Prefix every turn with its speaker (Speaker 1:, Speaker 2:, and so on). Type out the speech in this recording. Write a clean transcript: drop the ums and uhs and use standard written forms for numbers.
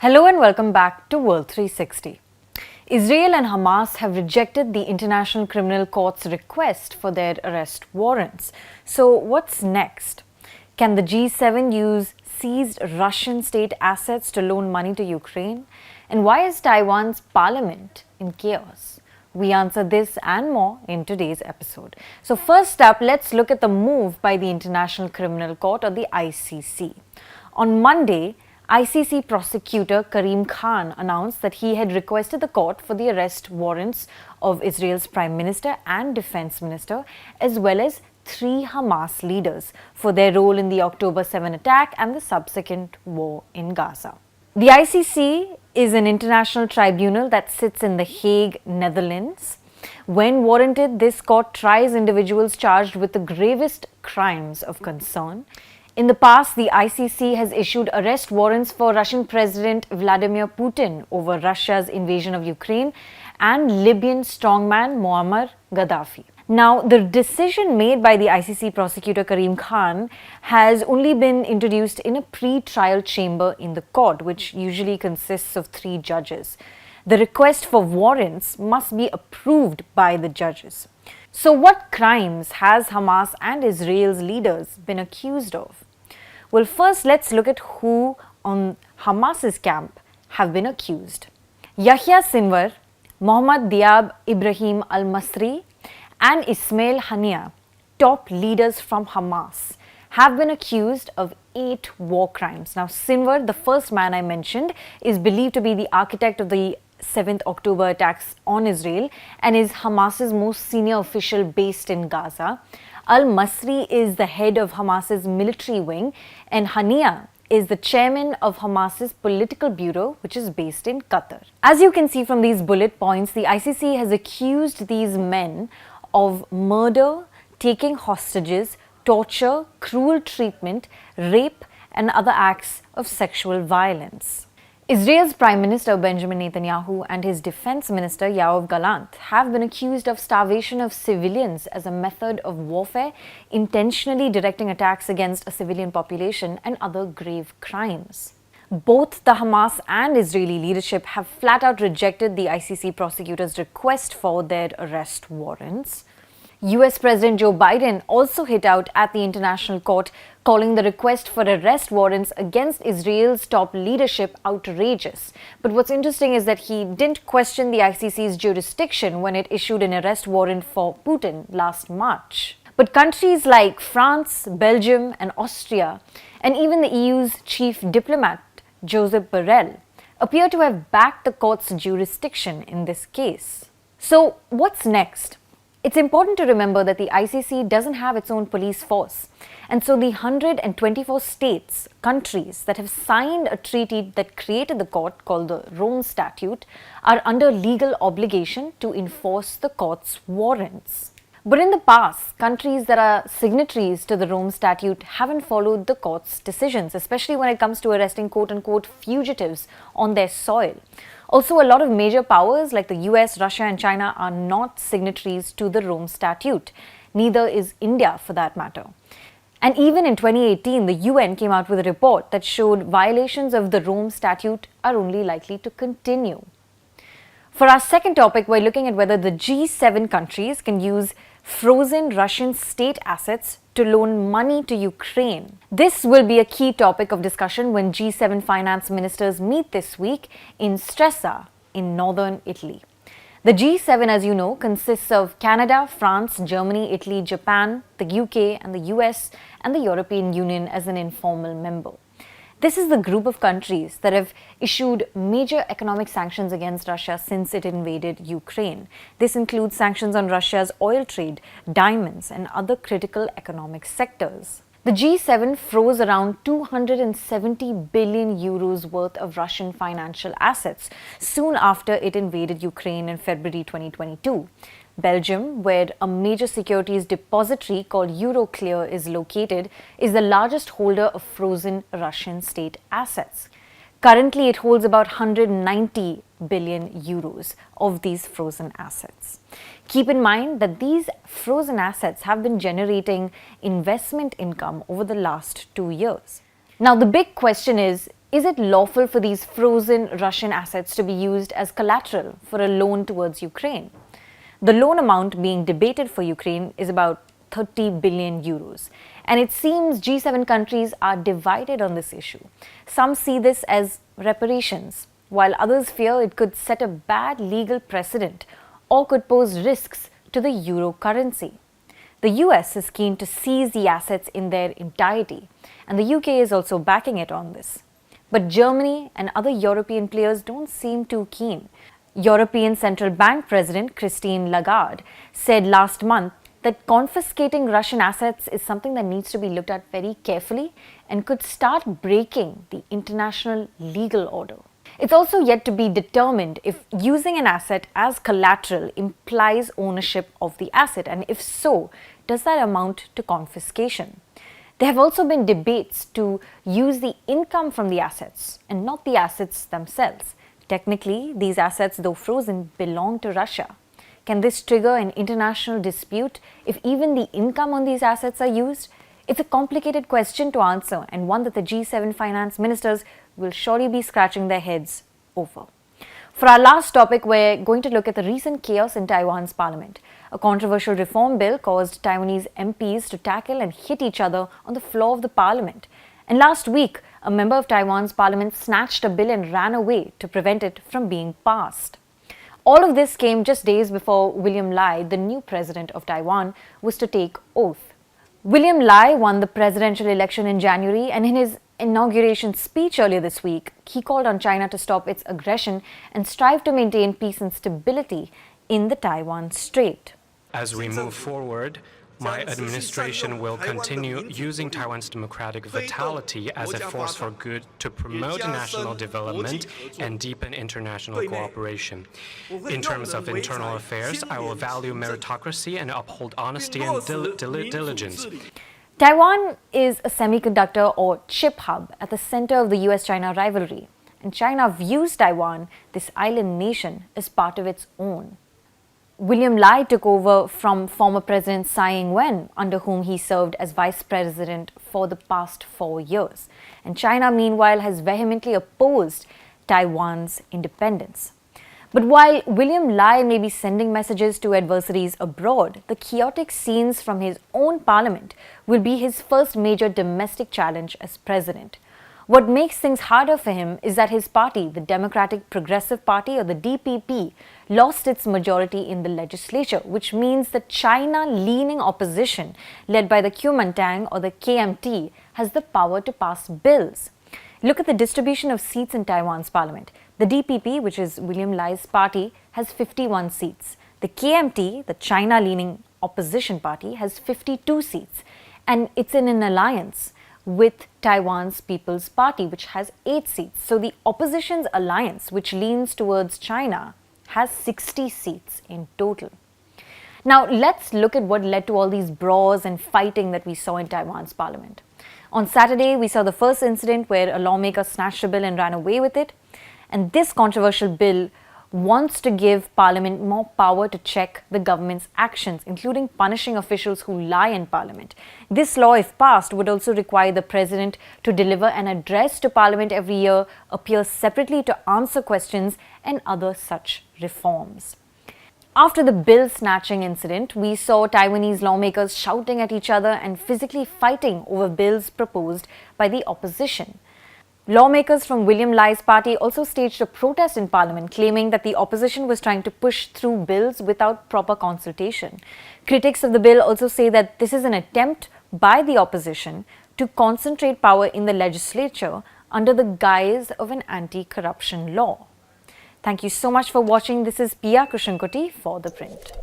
Speaker 1: Hello and welcome back to World 360. Israel and Hamas have rejected the International Criminal Court's request for their arrest warrants. So what's next? Can the G7 use seized Russian state assets to loan money to Ukraine? And why is Taiwan's parliament in chaos? We answer this and more in today's episode. So first up, let's look at the move by the International Criminal Court, or the ICC. On Monday, ICC prosecutor Karim Khan announced that he had requested the court for the arrest warrants of Israel's Prime Minister and Defense Minister, as well as 3 Hamas leaders for their role in the October 7 attack and the subsequent war in Gaza. The ICC is an international tribunal that sits in The Hague, Netherlands. When warranted, this court tries individuals charged with the gravest crimes of concern. In the past, the ICC has issued arrest warrants for Russian President Vladimir Putin over Russia's invasion of Ukraine and Libyan strongman Muammar Gaddafi. Now, the decision made by the ICC prosecutor Karim Khan has only been introduced in a pre-trial chamber in the court, which usually consists of 3 judges. The request for warrants must be approved by the judges. So what crimes has Hamas and Israel's leaders been accused of? Well, first let's look at who on Hamas's camp have been accused. Yahya Sinwar, Mohammad Diab Ibrahim al-Masri and Ismail Hania, top leaders from Hamas, have been accused of 8 war crimes. Now, Sinwar, the first man I mentioned, is believed to be the architect of the 7th October attacks on Israel and is Hamas's most senior official based in Gaza. Al-Masri is the head of Hamas's military wing, and Hania is the chairman of Hamas's political bureau, which is based in Qatar. As you can see from these bullet points, the ICC has accused these men of murder, taking hostages, torture, cruel treatment, rape, and other acts of sexual violence. Israel's Prime Minister Benjamin Netanyahu and his Defense Minister Yoav Gallant have been accused of starvation of civilians as a method of warfare, intentionally directing attacks against a civilian population, and other grave crimes. Both the Hamas and Israeli leadership have flat out rejected the ICC prosecutor's request for their arrest warrants. US President Joe Biden also hit out at the International Court, calling the request for arrest warrants against Israel's top leadership outrageous. But what's interesting is that he didn't question the ICC's jurisdiction when it issued an arrest warrant for Putin last March. But countries like France, Belgium, and Austria, and even the EU's chief diplomat, Josep Borrell, appear to have backed the court's jurisdiction in this case. So, what's next? It's important to remember that the ICC doesn't have its own police force. And so the 124 countries that have signed a treaty that created the court, called the Rome Statute, are under legal obligation to enforce the court's warrants. But in the past, countries that are signatories to the Rome Statute haven't followed the court's decisions, especially when it comes to arresting quote-unquote fugitives on their soil. Also, a lot of major powers like the US, Russia, and China are not signatories to the Rome Statute. Neither is India, for that matter. And even in 2018, the UN came out with a report that showed violations of the Rome Statute are only likely to continue. For our second topic, we're looking at whether the G7 countries can use frozen Russian state assets to loan money to Ukraine. This will be a key topic of discussion when G7 finance ministers meet this week in Stresa in northern Italy. The G7, as you know, consists of Canada, France, Germany, Italy, Japan, the UK, and the US, and the European Union as an informal member. This is the group of countries that have issued major economic sanctions against Russia since it invaded Ukraine. This includes sanctions on Russia's oil trade, diamonds, and other critical economic sectors. The G7 froze around 270 billion euros worth of Russian financial assets soon after it invaded Ukraine in February 2022. Belgium, where a major securities depository called Euroclear is located, is the largest holder of frozen Russian state assets. Currently, it holds about 190 billion euros of these frozen assets. Keep in mind that these frozen assets have been generating investment income over the last 2 years. Now, the big question is Is it lawful for these frozen Russian assets to be used as collateral for a loan towards Ukraine? The loan amount being debated for Ukraine is about 30 billion euros. And it seems G7 countries are divided on this issue. Some see this as reparations, while others fear it could set a bad legal precedent or could pose risks to the euro currency. The US is keen to seize the assets in their entirety, and the UK is also backing it on this. But Germany and other European players don't seem too keen. European Central Bank President Christine Lagarde said last month that confiscating Russian assets is something that needs to be looked at very carefully and could start breaking the international legal order. It's also yet to be determined if using an asset as collateral implies ownership of the asset, and if so, does that amount to confiscation? There have also been debates to use the income from the assets and not the assets themselves. Technically, these assets, though frozen, belong to Russia. Can this trigger an international dispute if even the income on these assets are used? It's a complicated question to answer, and one that the G7 finance ministers will surely be scratching their heads over. For our last topic, we're going to look at the recent chaos in Taiwan's parliament. A controversial reform bill caused Taiwanese MPs to tackle and hit each other on the floor of the parliament. And last week, a member of Taiwan's parliament snatched a bill and ran away to prevent it from being passed. All of this came just days before William Lai, the new president of Taiwan, was to take oath. William Lai won the presidential election in January, and in his inauguration speech earlier this week, he called on China to stop its aggression and strive to maintain peace and stability in the Taiwan Strait.
Speaker 2: As we move forward, my administration will continue using Taiwan's democratic vitality as a force for good to promote national development and deepen international cooperation. In terms of internal affairs, I will value meritocracy and uphold honesty and diligence.
Speaker 1: Taiwan is a semiconductor or chip hub at the center of the US-China rivalry, and China views Taiwan, this island nation, as part of its own. William Lai took over from former President Tsai Ing-wen, under whom he served as vice president for the past 4 years. And China, meanwhile, has vehemently opposed Taiwan's independence. But while William Lai may be sending messages to adversaries abroad, the chaotic scenes from his own parliament will be his first major domestic challenge as president. What makes things harder for him is that his party, the Democratic Progressive Party or the DPP, lost its majority in the legislature, which means the China-leaning opposition, led by the Kuomintang or the KMT, has the power to pass bills. Look at the distribution of seats in Taiwan's parliament. The DPP, which is William Lai's party, has 51 seats. The KMT, the China-leaning opposition party, has 52 seats. And it's in an alliance with Taiwan's People's Party, which has 8 seats. So the opposition's alliance, which leans towards China, has 60 seats in total. Now, let's look at what led to all these brawls and fighting that we saw in Taiwan's parliament. On Saturday, we saw the first incident where a lawmaker snatched a bill and ran away with it. And this controversial bill wants to give Parliament more power to check the government's actions, including punishing officials who lie in Parliament. This law, if passed, would also require the President to deliver an address to Parliament every year, appear separately to answer questions, and other such reforms. After the bill snatching incident, we saw Taiwanese lawmakers shouting at each other and physically fighting over bills proposed by the opposition. Lawmakers from William Lai's party also staged a protest in Parliament, claiming that the opposition was trying to push through bills without proper consultation. Critics of the bill also say that this is an attempt by the opposition to concentrate power in the legislature under the guise of an anti-corruption law. Thank you so much for watching. This is Pia Krishnankutty for ThePrint.